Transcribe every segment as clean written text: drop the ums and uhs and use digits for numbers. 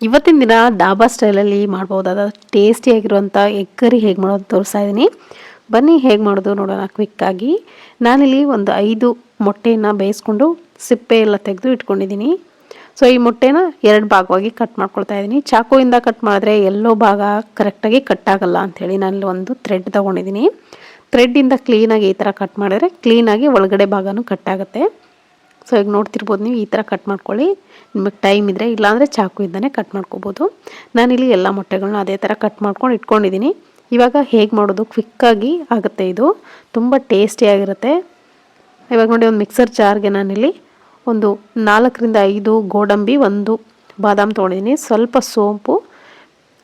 ಇವತ್ತಿನ ದಿನ ಡಾಬಾ ಸ್ಟೈಲಲ್ಲಿ ಮಾಡ್ಬೋದಾದ ಟೇಸ್ಟಿಯಾಗಿರುವಂಥ ಎಗ್ ಕರಿ ಹೇಗೆ ಮಾಡೋದು ತೋರಿಸ್ತಾ ಇದ್ದೀನಿ. ಬನ್ನಿ ಹೇಗೆ ಮಾಡೋದು ನೋಡೋಣ ಕ್ವಿಕ್ಕಾಗಿ. ನಾನಿಲ್ಲಿ ಒಂದು 5 ಮೊಟ್ಟೆಯನ್ನು ಬೇಯಿಸ್ಕೊಂಡು ಸಿಪ್ಪೆ ಎಲ್ಲ ತೆಗೆದು ಇಟ್ಕೊಂಡಿದ್ದೀನಿ. ಸೊ ಈ ಮೊಟ್ಟೆನ 2 ಭಾಗವಾಗಿ ಕಟ್ ಮಾಡ್ಕೊಳ್ತಾ ಇದ್ದೀನಿ. ಚಾಕುವಿಂದ ಕಟ್ ಮಾಡಿದ್ರೆ ಎಲ್ಲೋ ಭಾಗ ಕರೆಕ್ಟಾಗಿ ಕಟ್ ಆಗಲ್ಲ ಅಂಥೇಳಿ ನಾನಿಲ್ಲಿ ಒಂದು ಥ್ರೆಡ್ ತೊಗೊಂಡಿದ್ದೀನಿ. ಥ್ರೆಡ್ಡಿಂದ ಕ್ಲೀನಾಗಿ ಈ ಥರ ಕಟ್ ಮಾಡಿದ್ರೆ ಕ್ಲೀನಾಗಿ ಒಳಗಡೆ ಭಾಗನೂ ಕಟ್ ಆಗುತ್ತೆ. ಸೊ ಈಗ ನೋಡ್ತಿರ್ಬೋದು ನೀವು ಈ ಥರ ಕಟ್ ಮಾಡ್ಕೊಳ್ಳಿ. ನಿಮಗೆ ಟೈಮ್ ಇದ್ದರೆ, ಇಲ್ಲಾಂದರೆ ಚಾಕುಯಿಂದನೇ ಕಟ್ ಮಾಡ್ಕೋಬೋದು. ನಾನಿಲ್ಲಿ ಎಲ್ಲ ಮೊಟ್ಟೆಗಳನ್ನ ಅದೇ ಥರ ಕಟ್ ಮಾಡ್ಕೊಂಡು ಇಟ್ಕೊಂಡಿದ್ದೀನಿ. ಇವಾಗ ಹೇಗೆ ಮಾಡೋದು ಕ್ವಿಕ್ಕಾಗಿ ಆಗುತ್ತೆ, ಇದು ತುಂಬ ಟೇಸ್ಟಿಯಾಗಿರುತ್ತೆ. ಇವಾಗ ನೋಡಿ ಒಂದು ಮಿಕ್ಸರ್ ಜಾರ್ಗೆ ನಾನಿಲ್ಲಿ ಒಂದು 4ರಿಂದ 5 ಗೋಡಂಬಿ, 1 ಬಾದಾಮ್ ತೊಗೊಂಡಿದ್ದೀನಿ, ಸ್ವಲ್ಪ ಸೋಂಪು,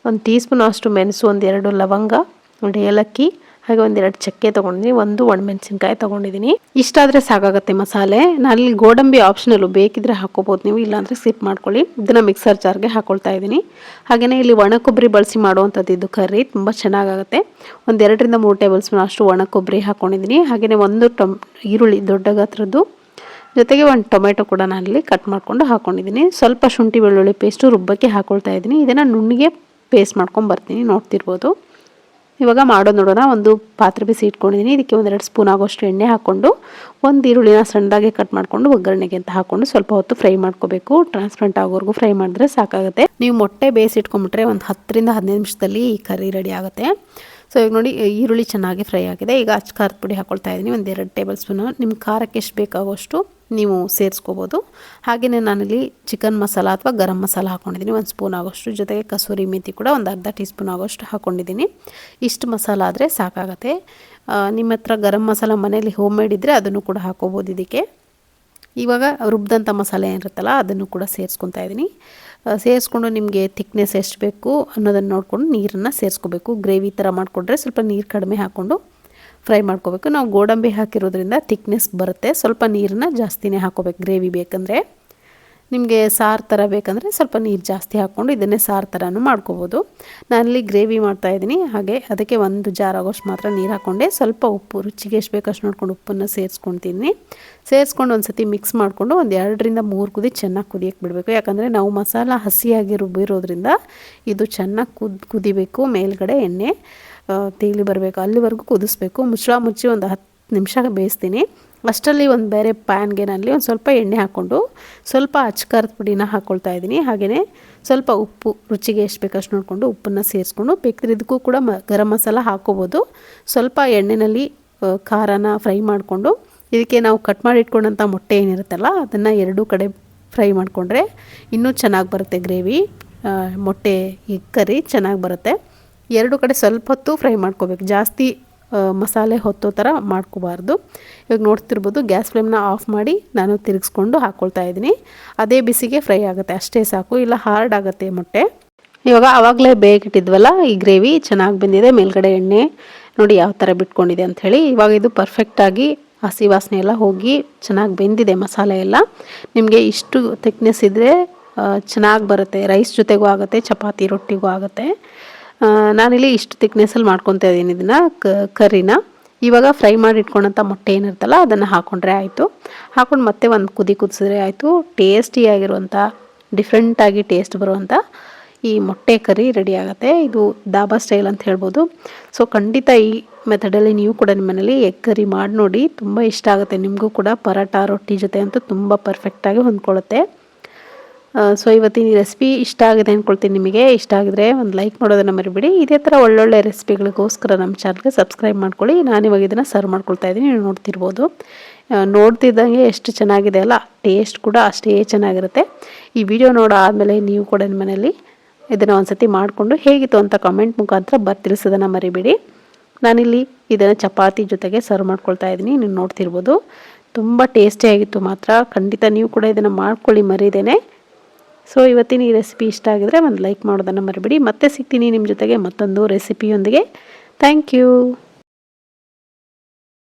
1 ಟೀ ಸ್ಪೂನ್ ಅಷ್ಟು ಮೆಣಸು, 1-2 ಲವಂಗ, 1 ಏಲಕ್ಕಿ, ಹಾಗೆ 1-2 ಚಕ್ಕೆ ತೊಗೊಂಡಿದ್ದೀನಿ, 1 ಒಣಮೆಣಸಿನ್ಕಾಯಿ ತೊಗೊಂಡಿದ್ದೀನಿ. ಇಷ್ಟಾದರೆ ಸಾಕಾಗುತ್ತೆ ಮಸಾಲೆ. ನಾನಿಲ್ಲಿ ಗೋಡಂಬಿ ಆಪ್ಷನಲ್ಲು, ಬೇಕಿದ್ರೆ ಹಾಕೋಬೋದು ನೀವು, ಇಲ್ಲಾಂದರೆ ಸ್ಕಿಪ್ ಮಾಡ್ಕೊಳ್ಳಿ. ಇದನ್ನು ಮಿಕ್ಸರ್ ಜಾರ್ಗೆ ಹಾಕ್ಕೊಳ್ತಾ ಇದ್ದೀನಿ. ಹಾಗೆಯೇ ಇಲ್ಲಿ ಒಣ ಕೊಬ್ಬರಿ ಬಳಸಿ ಮಾಡುವಂಥದ್ದು ಇದು ಕರ್ರಿ, ತುಂಬ ಚೆನ್ನಾಗಾಗುತ್ತೆ. 1-2ರಿಂದ 3 ಟೇಬಲ್ ಸ್ಪೂನ್ ಅಷ್ಟು ಒಣ ಕೊಬ್ಬರಿ ಹಾಕ್ಕೊಂಡಿದ್ದೀನಿ. ಹಾಗೆಯೇ 1 ಈರುಳ್ಳಿ ದೊಡ್ಡ ಗಾತ್ರದ್ದು, ಜೊತೆಗೆ 1 ಟೊಮೆಟೊ ಕೂಡ ನಾನಿಲ್ಲಿ ಕಟ್ ಮಾಡ್ಕೊಂಡು ಹಾಕ್ಕೊಂಡಿದ್ದೀನಿ. ಸ್ವಲ್ಪ ಶುಂಠಿ ಬೆಳ್ಳುಳ್ಳಿ ಪೇಸ್ಟು ರುಬ್ಬಕ್ಕೆ ಹಾಕ್ಕೊಳ್ತಾ ಇದ್ದೀನಿ. ಇದನ್ನು ನುಣ್ಣಿಗೆ ಪೇಸ್ಟ್ ಮಾಡ್ಕೊಂಡು ಬರ್ತೀನಿ, ನೋಡ್ತಿರ್ಬೋದು. ಇವಾಗ ಮಾಡೋದು ನೋಡೋಣ. ಒಂದು ಪಾತ್ರೆ ಬಿಸಿ ಇಟ್ಕೊಂಡಿದ್ದೀನಿ. ಇದಕ್ಕೆ 1-2 ಸ್ಪೂನ್ ಆಗೋಷ್ಟು ಎಣ್ಣೆ ಹಾಕ್ಕೊಂಡು 1 ಈರುಳ್ಳಿನ ಸಣ್ಣದಾಗಿ ಕಟ್ ಮಾಡಿಕೊಂಡು ಒಗ್ಗರಣೆಗೆ ಅಂತ ಹಾಕ್ಕೊಂಡು ಸ್ವಲ್ಪ ಹೊತ್ತು ಫ್ರೈ ಮಾಡ್ಕೋಬೇಕು. ಟ್ರಾನ್ಸ್ಪರೆಂಟ್ ಆಗೋವರೆಗೂ ಫ್ರೈ ಮಾಡಿದ್ರೆ ಸಾಕಾಗುತ್ತೆ. ನೀವು ಮೊಟ್ಟೆ ಬೇಯಿಸಿಟ್ಕೊಂಡ್ಬಿಟ್ರೆ ಒಂದು 10ರಿಂದ 15 ನಿಮಿಷದಲ್ಲಿ ಈ ಕರ್ರಿ ರೆಡಿ ಆಗುತ್ತೆ. ಸೊ ಈಗ ನೋಡಿ ಈರುಳ್ಳಿ ಚೆನ್ನಾಗಿ ಫ್ರೈ ಆಗಿದೆ. ಈಗ ಅಚ್ಚ ಖಾರದ ಪುಡಿ ಹಾಕ್ಕೊಳ್ತಾ ಇದ್ದೀನಿ, 1-2 ಟೇಬಲ್ ಸ್ಪೂನು. ನಿಮ್ಮ ಖಾರಕ್ಕೆ ಎಷ್ಟು ಬೇಕಾಗೋಷ್ಟು ನೀವು ಸೇರಿಸ್ಕೋಬೋದು. ಹಾಗೆಯೇ ನಾನಿಲ್ಲಿ ಚಿಕನ್ ಮಸಾಲ ಅಥವಾ ಗರಂ ಮಸಾಲ ಹಾಕ್ಕೊಂಡಿದ್ದೀನಿ, 1 ಸ್ಪೂನ್ ಆಗೋಷ್ಟು. ಜೊತೆಗೆ ಕಸೂರಿ ಮೆಥಿ ಕೂಡ ಒಂದು ಅರ್ಧ ಟೀ ಸ್ಪೂನ್ ಆಗೋಷ್ಟು ಹಾಕ್ಕೊಂಡಿದ್ದೀನಿ. ಇಷ್ಟು ಮಸಾಲ ಆದರೆ ಸಾಕಾಗುತ್ತೆ. ನಿಮ್ಮ ಹತ್ರ ಗರಂ ಮಸಾಲ ಮನೇಲಿ ಹೋಮ್ ಮೇಡ್ ಇದ್ದರೆ ಅದನ್ನು ಕೂಡ ಹಾಕೋಬೋದು ಇದಕ್ಕೆ. ಇವಾಗ ರುಬ್ಬಿದಂಥ ಮಸಾಲೆ ಏನಿರುತ್ತಲ್ಲ ಅದನ್ನು ಕೂಡ ಸೇರಿಸ್ಕೊತಾ ಇದ್ದೀನಿ. ಸೇರಿಸ್ಕೊಂಡು ನಿಮಗೆ ಥಿಕ್ನೆಸ್ ಎಷ್ಟು ಬೇಕು ಅನ್ನೋದನ್ನು ನೋಡಿಕೊಂಡು ನೀರನ್ನು ಸೇರಿಸ್ಕೋಬೇಕು. ಗ್ರೇವಿ ಥರ ಮಾಡಿಕೊಂಡ್ರೆ ಸ್ವಲ್ಪ ನೀರು ಕಡಿಮೆ ಹಾಕ್ಕೊಂಡು ಫ್ರೈ ಮಾಡ್ಕೋಬೇಕು. ನಾವು ಗೋಡಂಬಿ ಹಾಕಿರೋದ್ರಿಂದ ಥಿಕ್ನೆಸ್ ಬರುತ್ತೆ. ಸ್ವಲ್ಪ ನೀರನ್ನ ಜಾಸ್ತಿನೇ ಹಾಕೋಬೇಕು ಗ್ರೇವಿ ಬೇಕಂದರೆ. ನಿಮಗೆ ಸಾರು ಥರ ಬೇಕಂದರೆ ಸ್ವಲ್ಪ ನೀರು ಜಾಸ್ತಿ ಹಾಕ್ಕೊಂಡು ಇದನ್ನೇ ಸಾರು ಥರನೂ ಮಾಡ್ಕೋಬೋದು. ನಾನಲ್ಲಿ ಗ್ರೇವಿ ಮಾಡ್ತಾಯಿದ್ದೀನಿ. ಹಾಗೆ ಅದಕ್ಕೆ 1 ಜಾರ್ ಆಗೋಷ್ಟು ಮಾತ್ರ ನೀರು ಹಾಕ್ಕೊಂಡೆ. ಸ್ವಲ್ಪ ಉಪ್ಪು, ರುಚಿಗೆ ಎಷ್ಟು ಬೇಕಷ್ಟು ನೋಡ್ಕೊಂಡು ಉಪ್ಪನ್ನು ಸೇರಿಸ್ಕೊಳ್ತೀನಿ. ಸೇರಿಸ್ಕೊಂಡು ಒಂದು ಸತಿ ಮಿಕ್ಸ್ ಮಾಡಿಕೊಂಡು 1-2ರಿಂದ 3 ಕುದಿ ಚೆನ್ನಾಗಿ ಕುದಿಯಕ್ಕೆ ಬಿಡಬೇಕು. ಯಾಕಂದರೆ ನಾವು ಮಸಾಲ ಹಸಿಯಾಗಿ ರುಬ್ಬಿರೋದ್ರಿಂದ ಇದು ಚೆನ್ನಾಗಿ ಕುದಿಬೇಕು. ಮೇಲ್ಗಡೆ ಎಣ್ಣೆ ತೇಲಿ ಬರಬೇಕು, ಅಲ್ಲಿವರೆಗೂ ಕುದಿಸ್ಬೇಕು. ಮುಚ್ಚಿ ಒಂದು 10 ನಿಮಿಷ ಬೇಯಿಸ್ತೀನಿ. ಅಷ್ಟರಲ್ಲಿ ಒಂದು ಬೇರೆ ಪ್ಯಾನ್ಗೆ ನಾನಲ್ಲಿ ಒಂದು ಸ್ವಲ್ಪ ಎಣ್ಣೆ ಹಾಕ್ಕೊಂಡು ಸ್ವಲ್ಪ ಅಚ್ಚ ಖಾರದ ಪುಡಿನ ಹಾಕ್ಕೊಳ್ತಾ ಇದ್ದೀನಿ. ಹಾಗೆಯೇ ಸ್ವಲ್ಪ ಉಪ್ಪು, ರುಚಿಗೆ ಎಷ್ಟು ಬೇಕಷ್ಟು ನೋಡಿಕೊಂಡು ಉಪ್ಪನ್ನು ಸೇರಿಸ್ಕೊಂಡು, ಬೇಕಿದ್ರೆ ಇದಕ್ಕೂ ಕೂಡ ಗರಂ ಮಸಾಲ ಹಾಕ್ಕೋಬೋದು. ಸ್ವಲ್ಪ ಎಣ್ಣೆಯಲ್ಲಿ ಖಾರನ ಫ್ರೈ ಮಾಡಿಕೊಂಡು ಇದಕ್ಕೆ ನಾವು ಕಟ್ ಮಾಡಿ ಇಟ್ಕೊಂಡಂಥ ಮೊಟ್ಟೆ ಏನಿರುತ್ತಲ್ಲ ಅದನ್ನು 2 ಕಡೆ ಫ್ರೈ ಮಾಡಿಕೊಂಡ್ರೆ ಇನ್ನೂ ಚೆನ್ನಾಗಿ ಬರುತ್ತೆ ಗ್ರೇವಿ. ಮೊಟ್ಟೆ ಎಗ್ ಕರಿ ಚೆನ್ನಾಗಿ ಬರುತ್ತೆ. 2 ಕಡೆ ಸ್ವಲ್ಪ ಹೊತ್ತು ಫ್ರೈ ಮಾಡ್ಕೋಬೇಕು, ಜಾಸ್ತಿ ಮಸಾಲೆ ಹೊತ್ತೋ ಥರ ಮಾಡ್ಕೋಬಾರ್ದು. ಇವಾಗ ನೋಡ್ತಿರ್ಬೋದು ಗ್ಯಾಸ್ ಫ್ಲೇಮ್ನ ಆಫ್ ಮಾಡಿ ನಾನು ತಿರುಗಿಸ್ಕೊಂಡು ಹಾಕ್ಕೊಳ್ತಾ ಇದ್ದೀನಿ. ಅದೇ ಬಿಸಿಗೆ ಫ್ರೈ ಆಗುತ್ತೆ, ಅಷ್ಟೇ ಸಾಕು, ಇಲ್ಲ ಹಾರ್ಡ್ ಆಗುತ್ತೆ ಮೊಟ್ಟೆ. ಇವಾಗ ಆವಾಗಲೇ ಬೇಕಿಟ್ಟಿದ್ವಲ್ಲ ಈ ಗ್ರೇವಿ ಚೆನ್ನಾಗಿ ಬೆಂದಿದೆ. ಮೇಲ್ಗಡೆ ಎಣ್ಣೆ ನೋಡಿ ಯಾವ ಥರ ಬಿಟ್ಕೊಂಡಿದೆ ಅಂಥೇಳಿ. ಇವಾಗ ಇದು ಪರ್ಫೆಕ್ಟಾಗಿ ಹಸಿ ವಾಸನೆ ಎಲ್ಲ ಹೋಗಿ ಚೆನ್ನಾಗಿ ಬೆಂದಿದೆ ಮಸಾಲೆ ಎಲ್ಲ. ನಿಮಗೆ ಇಷ್ಟು ಥಿಕ್ನೆಸ್ ಇದ್ದರೆ ಚೆನ್ನಾಗಿ ಬರುತ್ತೆ. ರೈಸ್ ಜೊತೆಗೂ ಆಗುತ್ತೆ, ಚಪಾತಿ ರೊಟ್ಟಿಗೂ ಆಗುತ್ತೆ. ನಾನಿಲ್ಲಿ ಇಷ್ಟು ಥಿಕ್ನೆಸ್ಸಲ್ಲಿ ಮಾಡ್ಕೊತಾ ಇದ್ದೀನಿ ಇದನ್ನು ಕರ್ರಿನ. ಇವಾಗ ಫ್ರೈ ಮಾಡಿ ಇಟ್ಕೊಂಡಂಥ ಮೊಟ್ಟೆ ಏನಿರುತ್ತಲ್ಲ ಅದನ್ನು ಹಾಕ್ಕೊಂಡ್ರೆ ಆಯಿತು. ಹಾಕ್ಕೊಂಡು ಮತ್ತೆ ಒಂದು ಕುದಿ ಕುದಿಸಿದ್ರೆ ಆಯಿತು. ಟೇಸ್ಟಿಯಾಗಿರುವಂಥ, ಡಿಫ್ರೆಂಟಾಗಿ ಟೇಸ್ಟ್ ಬರುವಂಥ ಈ ಮೊಟ್ಟೆ ಕರಿ ರೆಡಿ ಆಗುತ್ತೆ. ಇದು ದಾಬಾ ಸ್ಟೈಲ್ ಅಂತ ಹೇಳ್ಬೋದು. ಸೊ ಖಂಡಿತ ಈ ಮೆಥಡಲ್ಲಿ ನೀವು ಕೂಡ ನಿಮ್ಮ ಮನೇಲಿ ಎಗ್ ಕರಿ ಮಾಡಿ ನೋಡಿ, ತುಂಬ ಇಷ್ಟ ಆಗುತ್ತೆ ನಿಮಗೂ ಕೂಡ. ಪರೋಟ ರೊಟ್ಟಿ ಜೊತೆ ಅಂತೂ ತುಂಬ ಪರ್ಫೆಕ್ಟಾಗಿ ಹೊಂದ್ಕೊಳ್ಳುತ್ತೆ. ಸೊ ಇವತ್ತಿನ ಈ ರೆಸಿಪಿ ಇಷ್ಟ ಆಗಿದೆ ಅಂದ್ಕೊಳ್ತೀನಿ. ನಿಮಗೆ ಇಷ್ಟ ಆಗಿದ್ರೆ ಒಂದು ಲೈಕ್ ಮಾಡೋದನ್ನು ಮರಿಬೇಡಿ. ಇದೇ ಥರ ಒಳ್ಳೊಳ್ಳೆ ರೆಸಿಪಿಗಳಿಗೋಸ್ಕರ ನಮ್ಮ ಚಾನಲ್ಗೆ ಸಬ್ಸ್ಕ್ರೈಬ್ ಮಾಡ್ಕೊಳ್ಳಿ. ನಾನಿವಾಗ ಇದನ್ನು ಸರ್ವ್ ಮಾಡ್ಕೊಳ್ತಾ ಇದ್ದೀನಿ, ನೀವು ನೋಡ್ತಿರ್ಬೋದು. ನೋಡ್ತಿದ್ದಂಗೆ ಎಷ್ಟು ಚೆನ್ನಾಗಿದೆ ಅಲ್ಲ, ಟೇಸ್ಟ್ ಕೂಡ ಅಷ್ಟೇ ಚೆನ್ನಾಗಿರುತ್ತೆ. ಈ ವಿಡಿಯೋ ನೋಡಾದಮೇಲೆ ನೀವು ಕೂಡ ನಿಮ್ಮ ಮನೆಯಲ್ಲಿ ಇದನ್ನು ಒಂದು ಸತಿ ಮಾಡಿಕೊಂಡು ಹೇಗಿತ್ತು ಅಂತ ಕಮೆಂಟ್ ಮುಖಾಂತರ ತಿಳಿಸೋದನ್ನು ಮರಿಬೇಡಿ. ನಾನಿಲ್ಲಿ ಇದನ್ನು ಚಪಾತಿ ಜೊತೆಗೆ ಸರ್ವ್ ಮಾಡ್ಕೊಳ್ತಾ ಇದ್ದೀನಿ, ನೀವು ನೋಡ್ತಿರ್ಬೋದು. ತುಂಬ ಟೇಸ್ಟಿಯಾಗಿತ್ತು ಮಾತ್ರ. ಖಂಡಿತ ನೀವು ಕೂಡ ಇದನ್ನು ಮಾಡ್ಕೊಳ್ಳಿ ಮರಿದೇನೆ. ಸೊ ಇವತ್ತಿನ ಈ ರೆಸಿಪಿ ಇಷ್ಟ ಆಗಿದ್ರೆ ಒಂದು ಲೈಕ್ ಮಾಡೋದನ್ನು ಮರಿಬೇಡಿ. ಮತ್ತೆ ಸಿಗ್ತೀನಿ ನಿಮ್ಮ ಜೊತೆಗೆ ಮತ್ತೊಂದು ರೆಸಿಪಿಯೊಂದಿಗೆ. Thank you.